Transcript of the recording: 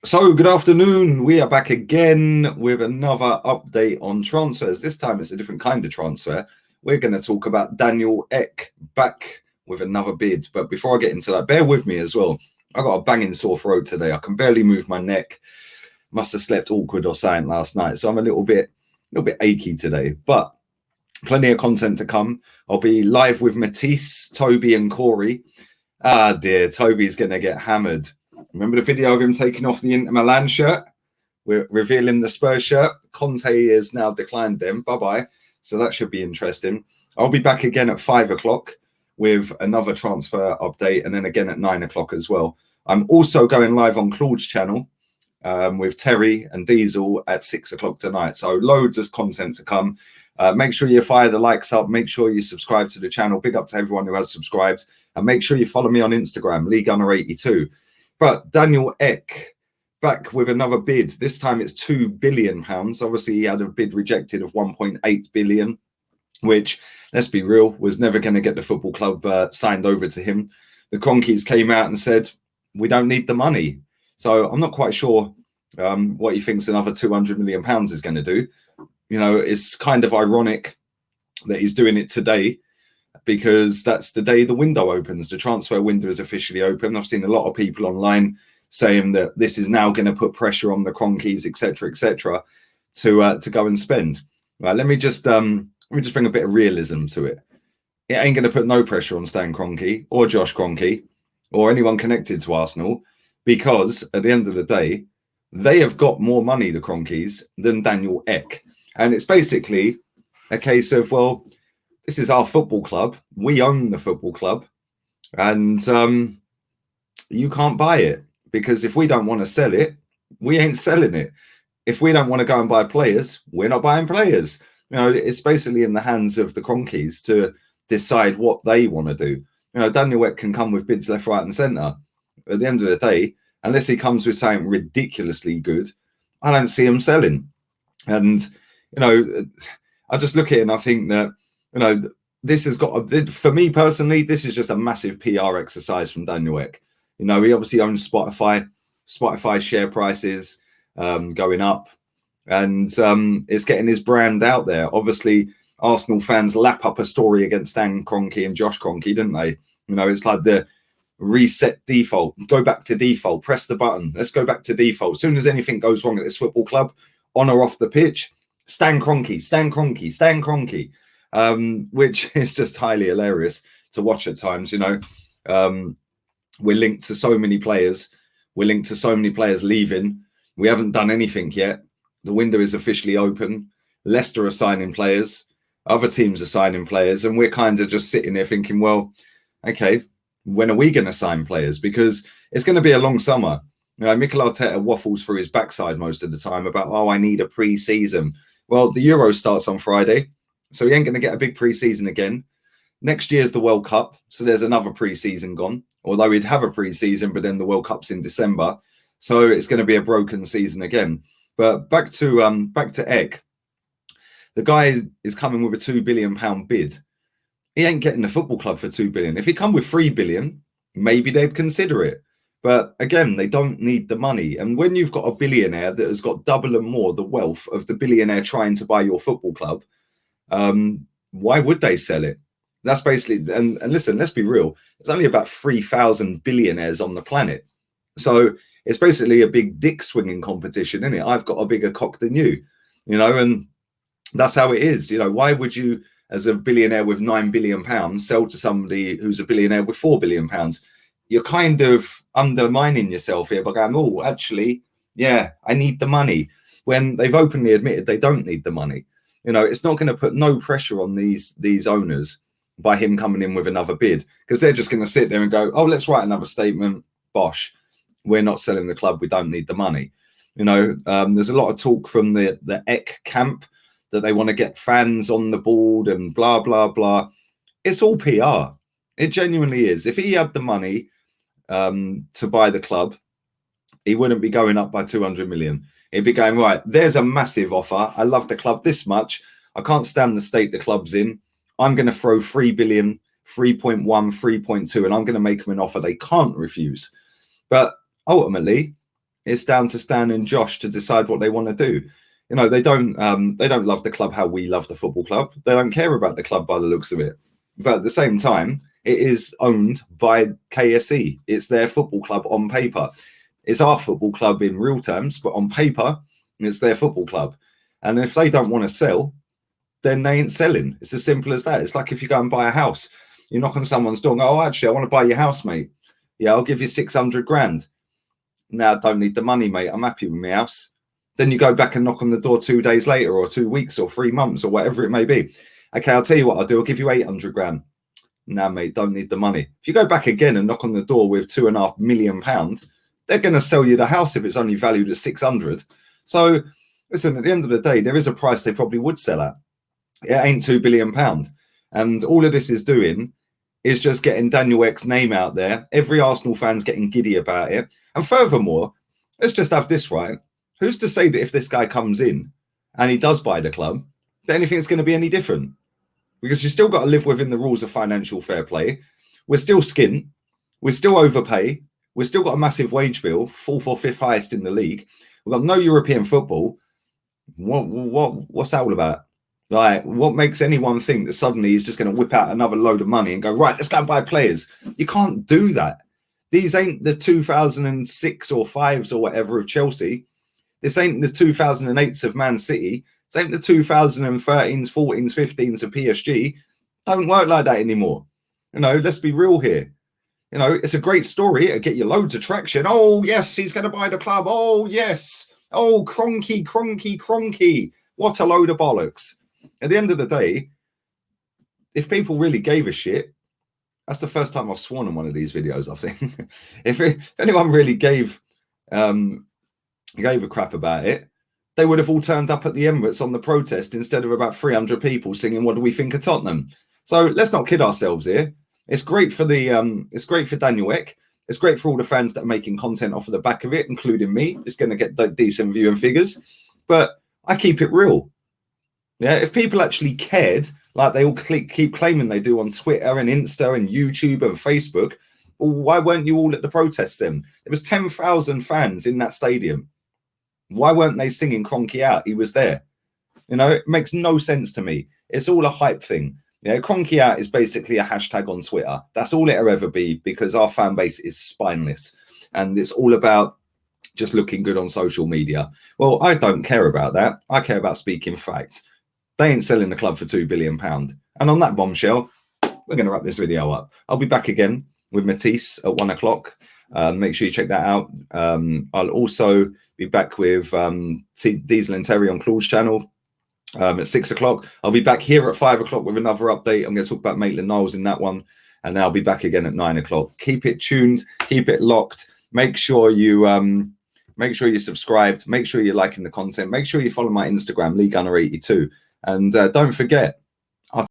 So, good afternoon. We are back again with another update on transfers. This time it's a different kind of transfer. We're going to talk about Daniel Ek back with another bid. But before I get into that, bear with me as well. I got a banging sore throat today. I can barely move my neck. Must have slept awkward or something last night. So I'm a little bit achy today. But plenty of content to come. I'll be live with Matisse, Toby, and Corey. Ah, dear. Toby's going to get hammered. Remember the video of him taking off the Inter Milan shirt? We're revealing the Spurs shirt. Conte has now declined them. Bye-bye. So that should be interesting. I'll be back again at 5 o'clock with another transfer update, and then again at 9 o'clock as well. I'm also going live on Claude's channel with Terry and Diesel at 6 o'clock tonight. So loads of content to come. Make sure you fire the likes up. Make sure you subscribe to the channel. Big up to everyone who has subscribed. And make sure you follow me on Instagram, LeeGunner82. But Daniel Ek back with another bid. This time it's £2 billion. Obviously, he had a bid rejected of 1.8 billion, which, let's be real, was never going to get the football club signed over to him. The Cronkies came out and said, we don't need the money. So I'm not quite sure what he thinks another £200 million is going to do. You know, it's kind of ironic that he's doing it today, because that's the day the window opens. The transfer window is officially open. I've seen a lot of people online saying that this is now going to put pressure on the Cronkies, etc., to go and spend. Right, let me just bring a bit of realism to it. It ain't going to put no pressure on Stan Kroenke or Josh Kroenke or anyone connected to Arsenal, because at the end of the day, they have got more money, the Cronkies, than Daniel Ek. And it's basically a case of, well, this is our football club. We own the football club, and you can't buy it, because if we don't want to sell it, we ain't selling it. If we don't want to go and buy players, we're not buying players. You know, it's basically in the hands of the Cronkies to decide what they want to do. You know, Daniel Ek can come with bids left, right, and centre. At the end of the day, unless he comes with something ridiculously good, I don't see him selling. And you know, I just look at it and I think that, you know, this has got, for me personally, this is just a massive PR exercise from Daniel Ek. You know, he obviously owns Spotify. Spotify's share prices going up, and it's getting his brand out there. Obviously, Arsenal fans lap up a story against Stan Kroenke and Josh Kroenke, didn't they? You know, it's like the reset default. Go back to default. Press the button. Let's go back to default. As soon as anything goes wrong at this football club, on or off the pitch, Stan Kroenke, Stan Kroenke, Stan Kroenke. Which is just highly hilarious to watch at times. You know, we're linked to so many players. We're linked to so many players leaving. We haven't done anything yet. The window is officially open. Leicester are signing players. Other teams are signing players. And we're kind of just sitting there thinking, well, okay, when are we going to sign players? Because it's going to be a long summer. You know, Mikel Arteta waffles through his backside most of the time about, oh, I need a pre-season. Well, the Euro starts on Friday, so he ain't going to get a big pre-season again. Next year's the World Cup, so there's another pre-season gone. Although he'd have a pre-season, but then the World Cup's in December, so it's going to be a broken season again. But back to Ek. The guy is coming with a £2 billion bid. He ain't getting the football club for £2 billion. If he come with £3 billion, maybe they'd consider it. But again, they don't need the money. And when you've got a billionaire that has got double and more the wealth of the billionaire trying to buy your football club, why would they sell it? That's basically, and listen, let's be real. There's only about 3,000 billionaires on the planet. So it's basically a big dick swinging competition, isn't it? I've got a bigger cock than you, you know, and that's how it is. You know, why would you, as a billionaire with £9 billion, sell to somebody who's a billionaire with £4 billion? You're kind of undermining yourself here by going, oh, actually, yeah, I need the money, when they've openly admitted they don't need the money. You know, it's not going to put no pressure on these owners by him coming in with another bid, because they're just going to sit there and go, oh, let's write another statement. Bosh, we're not selling the club. We don't need the money. You know, there's a lot of talk from the Ek camp that they want to get fans on the board and blah, blah, blah. It's all PR. It genuinely is. If he had the money to buy the club, he wouldn't be going up by 200 million. He'd be going, right, there's a massive offer. I love the club this much. I can't stand the state the club's in. I'm going to throw 3 billion, 3.1, 3.2, and I'm going to make them an offer they can't refuse. But ultimately, It's down to Stan and Josh to decide what they want to do. You know, they don't love the club how we love the football club. They don't care about the club by the looks of it. But at the same time, it is owned by KSE. It's their football club on paper. It's our football club in real terms, but on paper, it's their football club. And if they don't want to sell, then they ain't selling. It's as simple as that. It's like if you go and buy a house, you knock on someone's door and go, oh, actually, I want to buy your house, mate. Yeah, I'll give you 600 grand. No, I don't need the money, mate. I'm happy with my house. Then you go back and knock on the door 2 days later or 2 weeks or 3 months or whatever it may be. Okay, I'll tell you what I'll do. I'll give you 800 grand. Nah, mate, don't need the money. If you go back again and knock on the door with £2.5 million, they're going to sell you the house if it's only valued at 600. So, listen, at the end of the day, there is a price they probably would sell at. It ain't £2 billion. And all of this is doing is just getting Daniel Ek's name out there. Every Arsenal fan's getting giddy about it. And furthermore, let's just have this right. Who's to say that if this guy comes in and he does buy the club, that anything's going to be any different? Because you still got to live within the rules of financial fair play. We're still skint. We're still overpay. We've still got a massive wage bill, 4th or 5th highest in the league. We've got no European football. What's that all about? Like, what makes anyone think that suddenly he's just going to whip out another load of money and go, right, let's go and buy players? You can't do that. These ain't the 2006 or 5s or whatever of Chelsea. This ain't the 2008s of Man City. This ain't the 2013s, 14s, 15s of PSG. Don't work like that anymore. You know, let's be real here. You know, it's a great story. It'll get you loads of traction. Oh, yes, he's going to buy the club. Oh, yes. Oh, Cronky, Cronky, Cronky. What a load of bollocks. At the end of the day, if people really gave a shit, that's the first time I've sworn in one of these videos, I think. if anyone really gave a crap about it, they would have all turned up at the Emirates on the protest instead of about 300 people singing, what do we think of Tottenham? So let's not kid ourselves here. It's great for it's great for Daniel Ek. It's great for all the fans that are making content off of the back of it, including me. It's going to get decent viewing figures, but I keep it real. Yeah, if people actually cared, like they all keep claiming they do on Twitter and Insta and YouTube and Facebook, well, why weren't you all at the protests then? There was 10,000 fans in that stadium. Why weren't they singing Cronky out? He was there. You know, it makes no sense to me. It's all a hype thing. You know, Cronky out is basically a hashtag on Twitter. That's all it'll ever be because our fan base is spineless and it's all about just looking good on social media. Well, I don't care about that. I care about speaking facts. They ain't selling the club for £2 billion. And on that bombshell, we're going to wrap this video up. I'll be back again with Matisse at 1 o'clock. Make sure you check that out. I'll also be back with Diesel and Terry on Claude's channel at 6 o'clock. I'll be back here at 5 o'clock with another update. I'm going to talk about Maitland-Niles in that one. And then I'll be back again at 9 o'clock. Keep it tuned. Keep it locked. Make sure you're subscribed. Make sure you're liking the content. Make sure you follow my Instagram, LeeGunner82. And don't forget,